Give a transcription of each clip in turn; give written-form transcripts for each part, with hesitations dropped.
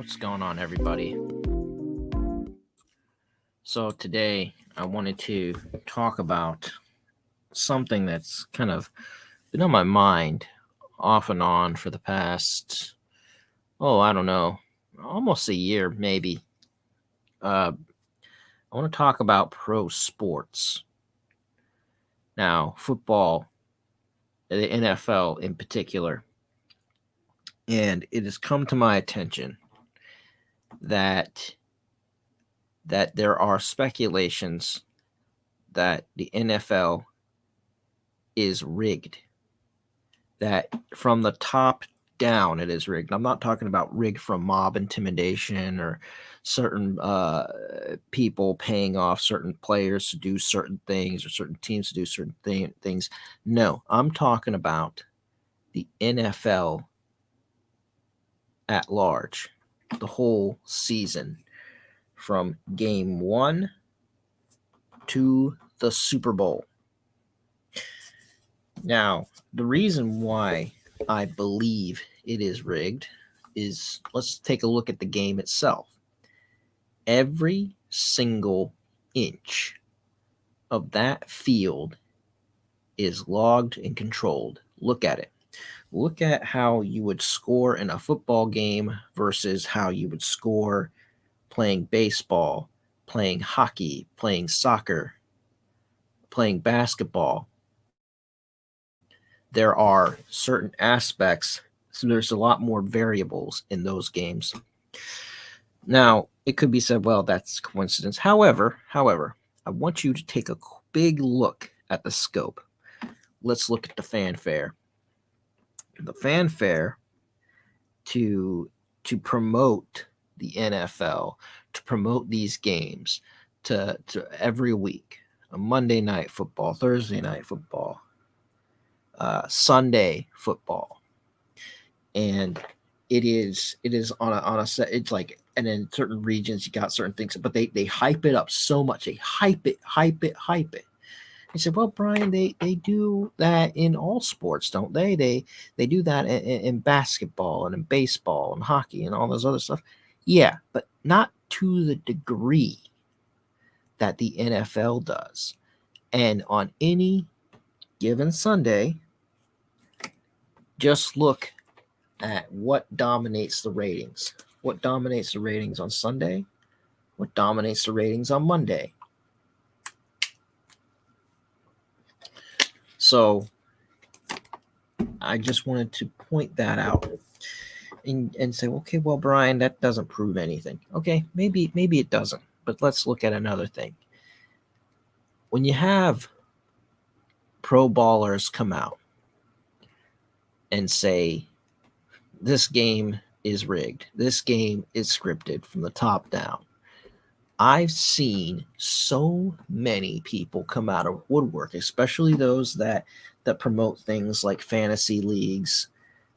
What's going on, everybody? So, today I wanted to talk about something that's kind of been on my mind off and on for the past, I don't know, almost a year, maybe. I want to talk about pro sports. Now, football, the NFL in particular. And it has come to my attention that there are speculations that the NFL is rigged, that from the top down it is rigged. I'm not talking about rigged from mob intimidation or certain people paying off certain players to do certain things or certain teams to do certain things. No, I'm talking about the NFL at large, the whole season from game 1 to the Super Bowl. Now, the reason why I believe it is rigged is, let's take a look at the game itself. Every single inch of that field is logged and controlled. Look at it. Look at how you would score in a football game versus how you would score playing baseball, playing hockey, playing soccer, playing basketball. There are certain aspects, so there's a lot more variables in those games. Now, it could be said, well, that's coincidence. However, I want you to take a big look at the scope. Let's look at the fanfare. The fanfare to promote the NFL, to promote these games, to every week, a Monday night football, Thursday night football, Sunday football, and it is on a set. It's like, and in certain regions you got certain things, but they hype it up so much. They hype it. I said, well, Brian, they do that in all sports, don't they? They do that in basketball and in baseball and hockey and all those other stuff. Yeah, but not to the degree that the NFL does. And on any given Sunday, just look at what dominates the ratings. What dominates the ratings on Sunday? What dominates the ratings on Monday? So I just wanted to point that out and say, okay, well, Brian, that doesn't prove anything. Okay, maybe it doesn't, but let's look at another thing. When you have pro ballers come out and say, this game is rigged, this game is scripted from the top down, I've seen so many people come out of woodwork, especially those that promote things like fantasy leagues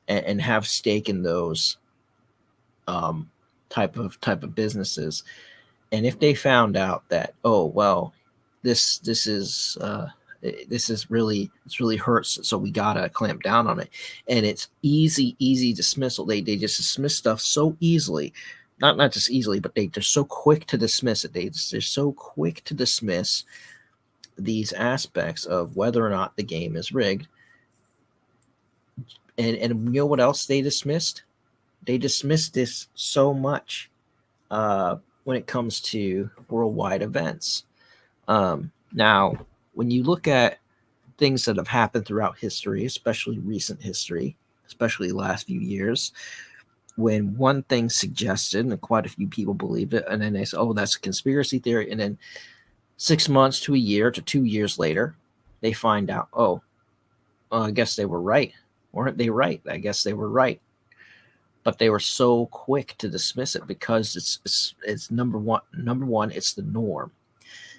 and have stake in those type of businesses. And if they found out that, oh well, this is it's really hurts, so we gotta clamp down on it, and it's easy dismissal. They just dismiss stuff so easily. Not just easily, but they're so quick to dismiss it. They're so quick to dismiss these aspects of whether or not the game is rigged. And you know what else they dismissed? They dismissed this so much when it comes to worldwide events. Now, when you look at things that have happened throughout history, especially recent history, especially the last few years, when one thing suggested and quite a few people believed it, and then they say, oh, that's a conspiracy theory, and then 6 months to a year to 2 years later, they find out, oh, I guess they were right. Weren't they right? I guess they were right. But they were so quick to dismiss it because it's number one, it's the norm.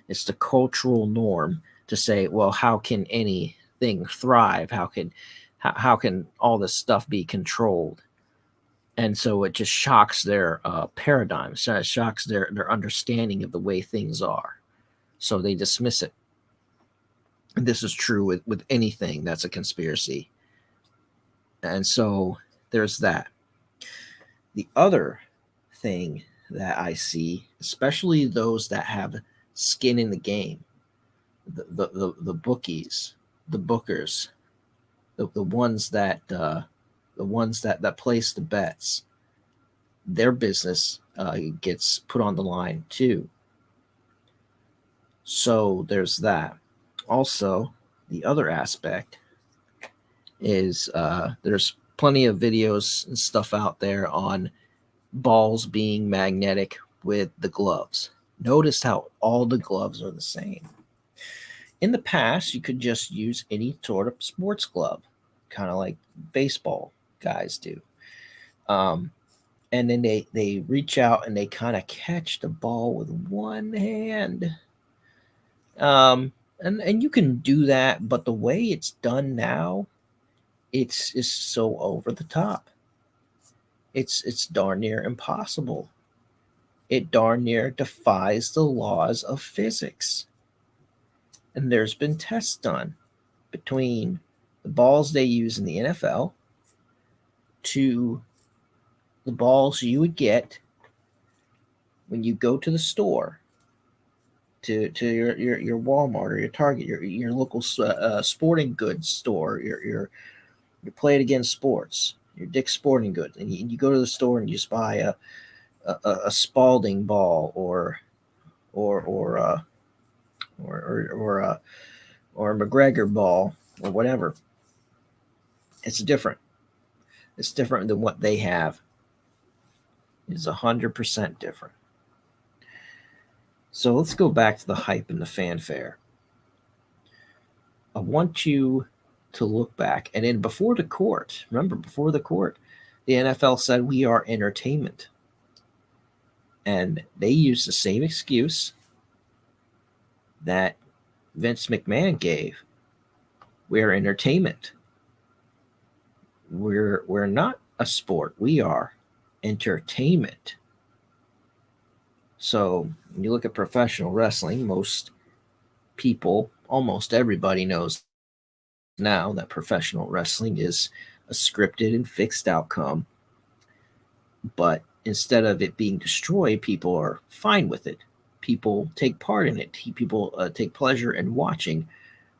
It's the cultural norm to say, well, how can anything thrive? How can all this stuff be controlled? And so it just shocks their paradigm, so it shocks their understanding of the way things are. So they dismiss it. And this is true with anything that's a conspiracy. And so there's that. The other thing that I see, especially those that have skin in the game, the bookies, the bookers, the ones that place the bets, their business gets put on the line too. So there's that. Also, the other aspect is there's plenty of videos and stuff out there on balls being magnetic with the gloves. Notice how all the gloves are the same. In the past, you could just use any sort of sports glove, kind of like baseball guys do. Um, and then they reach out and they kind of catch the ball with one hand. And you can do that, but the way it's done now, it's just so over the top. It's darn near impossible. It darn near defies the laws of physics. And there's been tests done between the balls they use in the NFL to the balls you would get when you go to the store, to your Walmart or your Target, your local sporting goods store, your Play It Again Sports, your Dick's Sporting Goods, and you go to the store and you just buy a Spalding ball or or uh, or a McGregor ball or whatever. It's different. It's different than what they have. It's 100% different. So let's go back to the hype and the fanfare. I want you to look back, and then before the court, remember, before the court, the NFL said we are entertainment. And they used the same excuse that Vince McMahon gave. We're entertainment. We're not a sport. We are entertainment. So when you look at professional wrestling, most people, almost everybody knows now that professional wrestling is a scripted and fixed outcome. But instead of it being destroyed, people are fine with it. People take part in it. People take pleasure in watching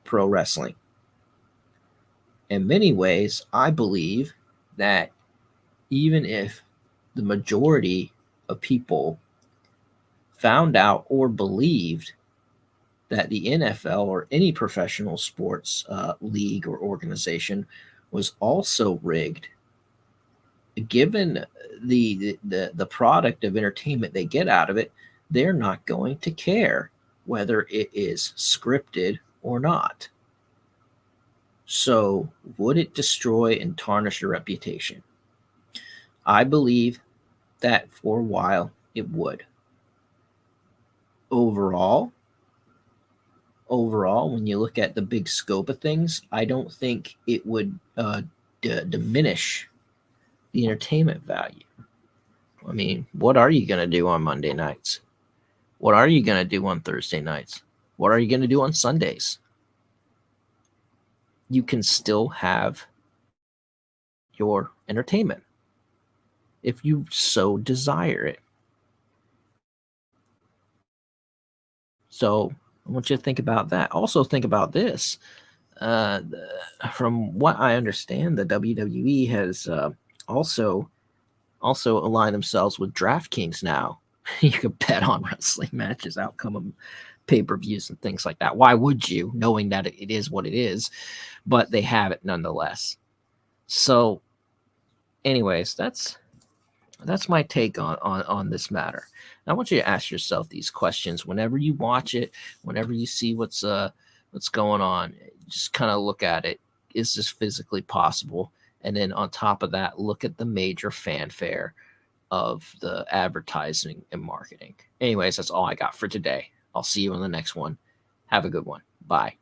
pro wrestling. In many ways, I believe that even if the majority of people found out or believed that the NFL or any professional sports league or organization was also rigged, given the product of entertainment they get out of it, they're not going to care whether it is scripted or not. So, would it destroy and tarnish your reputation? I believe that for a while it would. Overall, when you look at the big scope of things, I don't think it would diminish the entertainment value. I mean, what are you going to do on Monday nights? What are you going to do on Thursday nights? What are you going to do on Sundays? You can still have your entertainment if you so desire it. So I want you to think about that. Also think about this. From what I understand, the WWE has also aligned themselves with DraftKings now. You can bet on wrestling matches, outcome of pay-per-views and things like that. Why would you, knowing that it is what it is? But they have it nonetheless. So anyways, that's my take on this matter. And I want you to ask yourself these questions whenever you watch it, whenever you see what's going on. Just kind of look at it. Is this physically possible? And then on top of that, look at the major fanfare of the advertising and marketing. Anyways, that's all I got for today. I'll see you in the next one. Have a good one. Bye.